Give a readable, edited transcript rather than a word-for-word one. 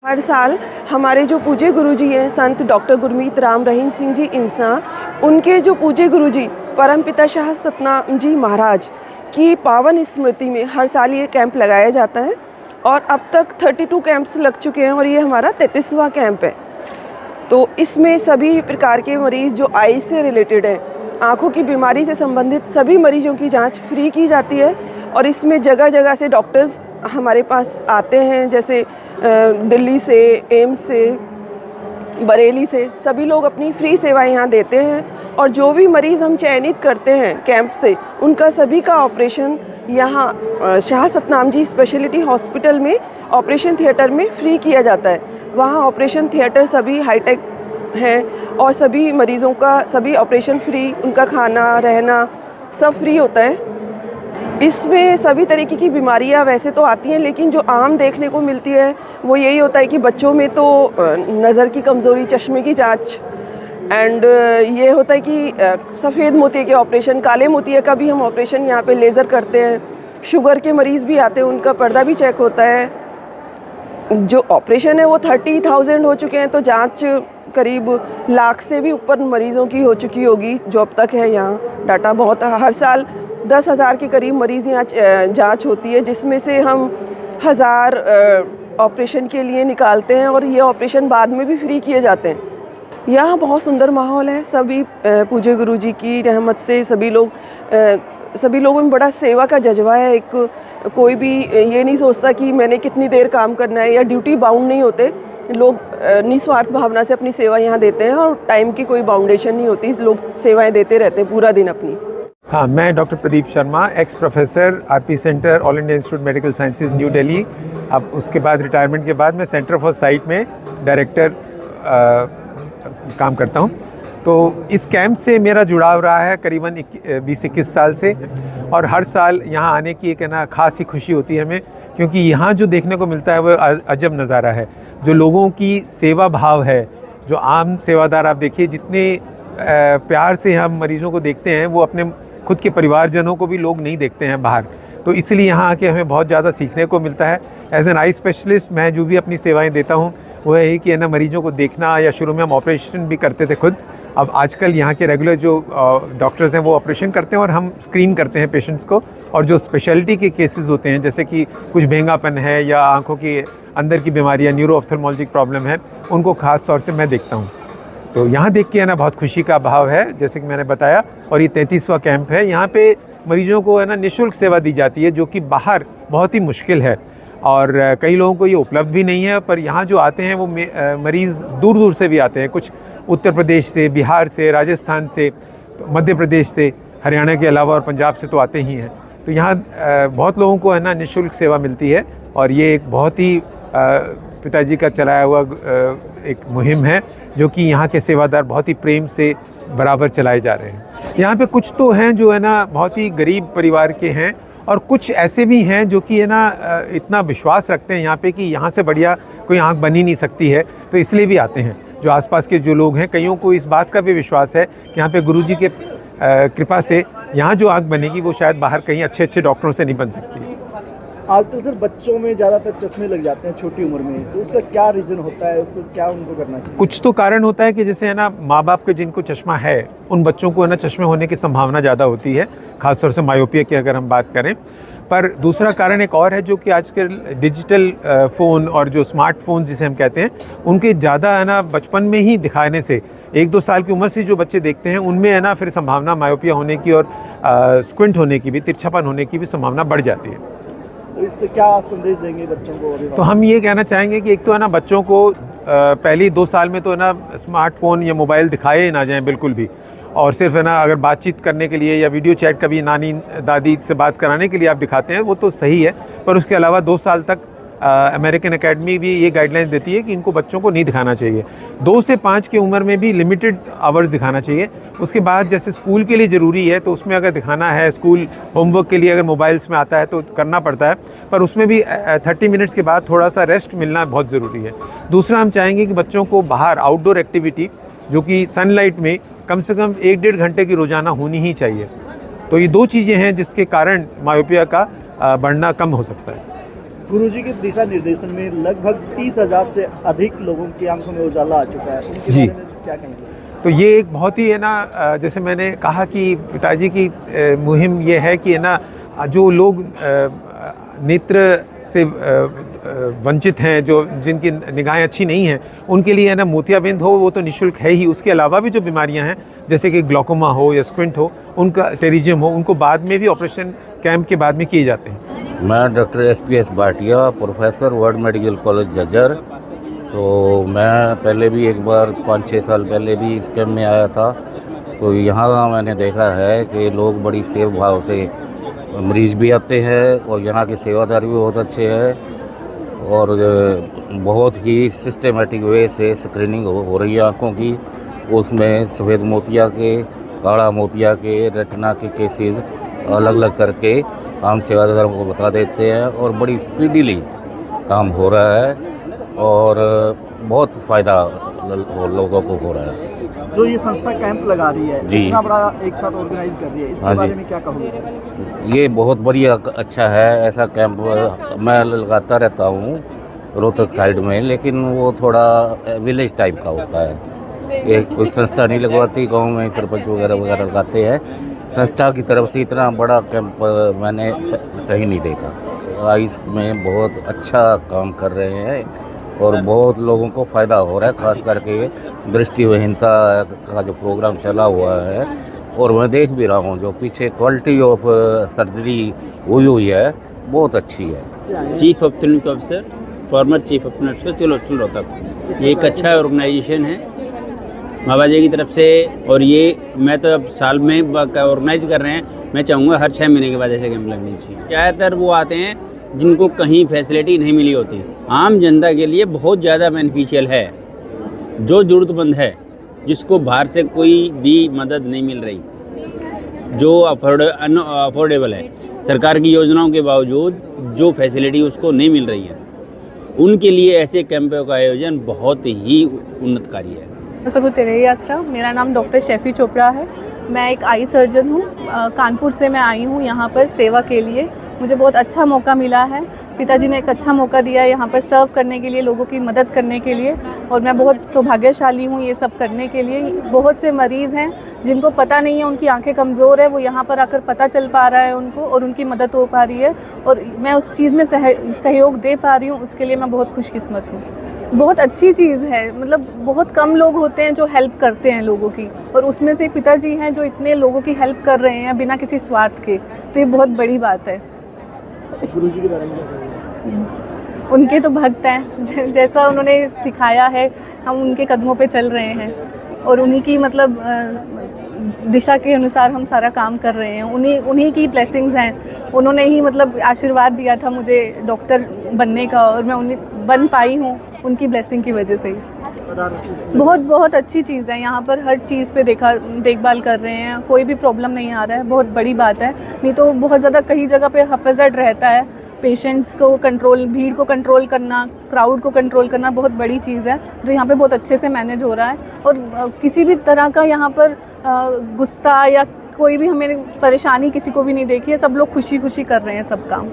हर साल हमारे जो पूज्य गुरुजी हैं संत डॉक्टर गुरमीत राम रहीम सिंह जी इंसान, उनके जो पूज्य गुरुजी परमपिता शाह सतनाम जी महाराज की पावन स्मृति में हर साल ये कैंप लगाया जाता है और अब तक 32 कैंप्स लग चुके हैं और ये हमारा 33वां कैंप है। तो इसमें सभी प्रकार के मरीज़ जो आई से रिलेटेड है, आँखों की बीमारी से संबंधित सभी मरीजों की जांच फ्री की जाती है और इसमें जगह जगह से डॉक्टर्स हमारे पास आते हैं, जैसे दिल्ली से, एम्स से, बरेली से सभी लोग अपनी फ्री सेवाएं यहाँ देते हैं और जो भी मरीज़ हम चयनित करते हैं कैंप से, उनका सभी का ऑपरेशन यहाँ शाह सतनाम जी स्पेशलिटी हॉस्पिटल में ऑपरेशन थिएटर में फ्री किया जाता है। वहाँ ऑपरेशन थिएटर सभी हाईटेक हैं और सभी मरीज़ों का सभी ऑपरेशन फ्री, उनका खाना रहना सब फ्री होता है। इसमें सभी तरीके की बीमारियां वैसे तो आती हैं, लेकिन जो आम देखने को मिलती है वो यही होता है कि बच्चों में तो नज़र की कमज़ोरी, चश्मे की जांच एंड ये होता है कि सफ़ेद मोतिये के ऑपरेशन, काले मोतिये का भी हम ऑपरेशन यहाँ पे लेज़र करते हैं। शुगर के मरीज़ भी आते हैं, उनका पर्दा भी चेक होता है। जो ऑपरेशन है वो 30,000 हो चुके हैं, तो जांच करीब लाख से भी ऊपर मरीज़ों की हो चुकी होगी जो अब तक है। यहाँ डाटा बहुत, हर साल 10,000 के करीब मरीज़ यहाँ जांच होती है, जिसमें से हम 1000 ऑपरेशन के लिए निकालते हैं और ये ऑपरेशन बाद में भी फ्री किए जाते हैं। यहाँ बहुत सुंदर माहौल है, सभी पूज्य गुरुजी की रहमत से सभी लोगों में बड़ा सेवा का जज्बा है। एक कोई भी ये नहीं सोचता कि मैंने कितनी देर काम करना है या ड्यूटी बाउंड नहीं होते। लोग निस्वार्थ भावना से अपनी सेवा यहाँ देते हैं और टाइम की कोई बाउंडेशन नहीं होती, लोग सेवाएं देते रहते हैं पूरा दिन अपनी। हाँ, मैं doctor Pradeep Sharma, x professor RP centre, all India institute medical sciences, new Delhi. अब उसके बाद रिटायरमेंट के बाद मैं सेंटर फॉर साइट में डायरेक्टर काम करता हूँ। तो इस कैंप से मेरा जुड़ाव रहा है करीबन 20-21 साल से और हर साल यहाँ आने की एक ख़ास ही खुशी होती है हमें, क्योंकि यहाँ जो देखने को मिलता है वो अजब नज़ारा है। जो लोगों की सेवा भाव है, जो आम सेवादार आप देखिए, जितने प्यार से हम मरीज़ों को देखते हैं, वो अपने खुद के परिवारजनों को भी लोग नहीं देखते हैं बाहर। तो इसलिए यहाँ आके हमें बहुत ज़्यादा सीखने को मिलता है। एज एन आई स्पेशलिस्ट मैं जो भी अपनी सेवाएं देता हूँ वो है कि मरीजों को देखना, या शुरू में हम ऑपरेशन भी करते थे खुद, अब आजकल यहाँ के रेगुलर जो डॉक्टर्स हैं वो ऑपरेशन करते हैं और हम स्क्रीन करते हैं पेशेंट्स को। और जो स्पेशलिटी के केसेस होते हैं, जैसे कि कुछ भेंगापन है या आँखों की अंदर की बीमारियाँ, न्यूरो ऑफ्थल्मोलॉजिक प्रॉब्लम है, उनको ख़ास तौर से मैं देखता हूँ। तो यहाँ देख के बहुत खुशी का भाव है, जैसे कि मैंने बताया। और ये 33वां कैंप है। यहाँ पे मरीजों को निःशुल्क सेवा दी जाती है, जो कि बाहर बहुत ही मुश्किल है और कई लोगों को ये उपलब्ध भी नहीं है। पर यहाँ जो आते हैं वो मरीज़ दूर दूर से भी आते हैं, कुछ उत्तर प्रदेश से, बिहार से, राजस्थान से, मध्य प्रदेश से, हरियाणा के अलावा और पंजाब से तो आते ही हैं। तो यहाँ बहुत लोगों को निःशुल्क सेवा मिलती है और ये एक बहुत ही पिताजी का चलाया हुआ एक मुहिम है, जो कि यहाँ के सेवादार बहुत ही प्रेम से बराबर चलाए जा रहे हैं। यहाँ पे कुछ तो हैं जो बहुत ही गरीब परिवार के हैं और कुछ ऐसे भी हैं जो कि इतना विश्वास रखते हैं यहाँ पे कि यहाँ से बढ़िया कोई आँख बन ही नहीं सकती है, तो इसलिए भी आते हैं। जो आसपास के जो लोग हैं, कईयों को इस बात का भी विश्वास है कि यहाँ पे गुरुजी के कृपा से यहाँ जो आँख बनेगी वो शायद बाहर कहीं अच्छे डॉक्टरों से नहीं बन सकती। आजकल सर बच्चों में ज़्यादातर चश्मे लग जाते हैं छोटी उम्र में, तो उसका क्या रीज़न होता है, उसको क्या उनको करना चाहिए? कुछ तो कारण होता है कि जैसे माँ बाप के जिनको चश्मा है, उन बच्चों को चश्मे होने की संभावना ज़्यादा होती है, खासतौर से मायोपिया की अगर हम बात करें। पर दूसरा कारण एक और है, जो कि आजकल डिजिटल फ़ोन और जो स्मार्टफोन जिसे हम कहते हैं, उनके ज़्यादा बचपन में ही दिखाने से 1-2 साल की उम्र से जो बच्चे देखते हैं, उनमें फिर संभावना मायोपिया होने की और स्क्विंट होने की भी, तिरछापन होने की भी संभावना बढ़ जाती है। तो इससे क्या संदेश देंगे बच्चों को? तो हम ये कहना चाहेंगे कि एक तो बच्चों को पहली 2 साल में तो स्मार्टफोन या मोबाइल दिखाए ना जाएं बिल्कुल भी, और सिर्फ अगर बातचीत करने के लिए या वीडियो चैट कभी नानी दादी से बात कराने के लिए आप दिखाते हैं, वो तो सही है। पर उसके अलावा 2 साल तक अमेरिकन एकेडमी भी ये गाइडलाइंस देती है कि इनको बच्चों को नहीं दिखाना चाहिए। 2 से 5 की उम्र में भी लिमिटेड आवर्स दिखाना चाहिए। उसके बाद जैसे स्कूल के लिए ज़रूरी है, तो उसमें अगर दिखाना है, स्कूल होमवर्क के लिए अगर मोबाइल्स में आता है तो करना पड़ता है, पर उसमें भी 30 मिनट्स के बाद थोड़ा सा रेस्ट मिलना बहुत ज़रूरी है। दूसरा, हम चाहेंगे कि बच्चों को बाहर आउटडोर एक्टिविटी, जो कि सनलाइट में कम से कम 1-1.5 घंटे की रोज़ाना होनी ही चाहिए। तो ये 2 चीज़ें हैं जिसके कारण मायोपिया का बढ़ना कम हो सकता है। गुरुजी के दिशा निर्देशन में लगभग 30,000 से अधिक लोगों की आंखों में उजाला आ चुका है, उनके जी। बारे में क्या कहेंगे? तो ये एक बहुत ही है ना, जैसे मैंने कहा कि पिताजी की मुहिम ये है कि है ना, जो लोग नेत्र से वंचित हैं, जो जिनकी निगाहें अच्छी नहीं हैं, उनके लिए है ना मोतियाबिंद हो, वो तो निःशुल्क है ही। उसके अलावा भी जो बीमारियां हैं, जैसे कि ग्लूकोमा हो या स्क्विंट हो, उनका टेरिजियम हो, उनको बाद में भी ऑपरेशन कैंप के बाद में किए जाते हैं। मैं doctor SPS Bhatia, professor world medical college Jhajjar. तो मैं पहले भी एक बार 5-6 साल पहले भी इस कैंप में आया था। तो यहाँ मैंने देखा है कि लोग बड़ी सेवा भाव से, मरीज भी आते हैं और यहाँ के सेवादार भी बहुत अच्छे हैं और बहुत ही सिस्टमेटिक वे से स्क्रीनिंग हो रही है आँखों की। उसमें सफ़ेद मोतिया के, काला मोतिया के, रेटिना के केसेस अलग अलग करके आम सेवादारों को बता देते हैं और बड़ी स्पीडीली काम हो रहा है और बहुत फ़ायदा लोगों को हो रहा है। जो ये संस्था कैंप लगा रही है, जी। इतना बड़ा एक साथ ऑर्गेनाइज कर रही है, इसके हाँ जी। बारे में क्या कहोगे? ये बहुत बढ़िया अच्छा है। ऐसा कैंप मैं लगाता रहता हूँ रोहतक साइड में, लेकिन वो थोड़ा विलेज टाइप का होता है। ये कोई संस्था नहीं लगवाती, गांव में सरपंच वगैरह लगाते हैं। संस्था की तरफ से इतना बड़ा कैंप मैंने कहीं नहीं देखा। आइस में बहुत अच्छा काम कर रहे हैं और बहुत लोगों को फ़ायदा हो रहा है, ख़ास करके दृष्टिविहीनता का जो प्रोग्राम चला हुआ है। और मैं देख भी रहा हूँ जो पीछे क्वालिटी ऑफ सर्जरी हुई है, बहुत अच्छी है। Chief of clinic officer, former chief of nurse hospital Rohtak. ये एक अच्छा ऑर्गेनाइजेशन है बाबा जी की तरफ से, और ये मैं तो अब साल में ऑर्गेनाइज कर रहे हैं। मैं चाहूँगा हर 6 महीने के बाद ऐसे कैंप लगने चाहिए। ज़्यादातर वो आते हैं जिनको कहीं फैसिलिटी नहीं मिली होती। आम जनता के लिए बहुत ज़्यादा बेनिफिशियल है। जो ज़रूरतमंद है, जिसको बाहर से कोई भी मदद नहीं मिल रही, जो अफोर्डेबल है, सरकार की योजनाओं के बावजूद जो फैसिलिटी उसको नहीं मिल रही है, उनके लिए ऐसे कैंपों का आयोजन बहुत ही उन्नतकारी है। सगु तेरे आसरा। मेरा नाम डॉक्टर शैफी चोपड़ा है। मैं एक आई सर्जन हूँ। कानपुर से मैं आई हूँ यहाँ पर सेवा के लिए। मुझे बहुत अच्छा मौका मिला है। पिताजी ने एक अच्छा मौका दिया है यहाँ पर सर्व करने के लिए, लोगों की मदद करने के लिए, और मैं बहुत सौभाग्यशाली हूँ ये सब करने के लिए। बहुत से मरीज़ हैं जिनको पता नहीं है, उनकी आंखें कमज़ोर है, वो यहाँ पर आकर पता चल पा रहा है उनको और उनकी मदद हो पा रही है, और मैं उस चीज़ में सहयोग दे पा रही हूँ। उसके लिए मैं बहुत खुशकिस्मत हूँ। बहुत अच्छी चीज़ है। मतलब बहुत कम लोग होते हैं जो हेल्प करते हैं लोगों की, और उसमें से पिताजी हैं जो इतने लोगों की हेल्प कर रहे हैं बिना किसी स्वार्थ के। तो ये बहुत बड़ी बात है। गुरुजी के बारे में क्या कहोगे? उनके तो भक्त हैं। जैसा उन्होंने सिखाया है हम उनके कदमों पे चल रहे हैं, और उन्हीं की मतलब दिशा के अनुसार हम सारा काम कर रहे हैं। उन्हीं की ब्लेसिंग्स हैं। उन्होंने ही मतलब आशीर्वाद दिया था मुझे डॉक्टर बनने का, और मैं उन्हीं बन पाई हूँ उनकी ब्लेसिंग की वजह से ही। बहुत अच्छी चीज़ है। यहाँ पर हर चीज़ पे देखभाल कर रहे हैं, कोई भी प्रॉब्लम नहीं आ रहा है। बहुत बड़ी बात है। नहीं तो बहुत ज़्यादा कई जगह पे हफाजत रहता है। पेशेंट्स को कंट्रोल, भीड़ को कंट्रोल करना, क्राउड को कंट्रोल करना बहुत बड़ी चीज़ है, जो यहाँ पे बहुत अच्छे से मैनेज हो रहा है। और किसी भी तरह का यहाँ पर गुस्सा या कोई भी हमें परेशानी किसी को भी नहीं देखी है। सब लोग खुशी खुशी कर रहे हैं सब काम।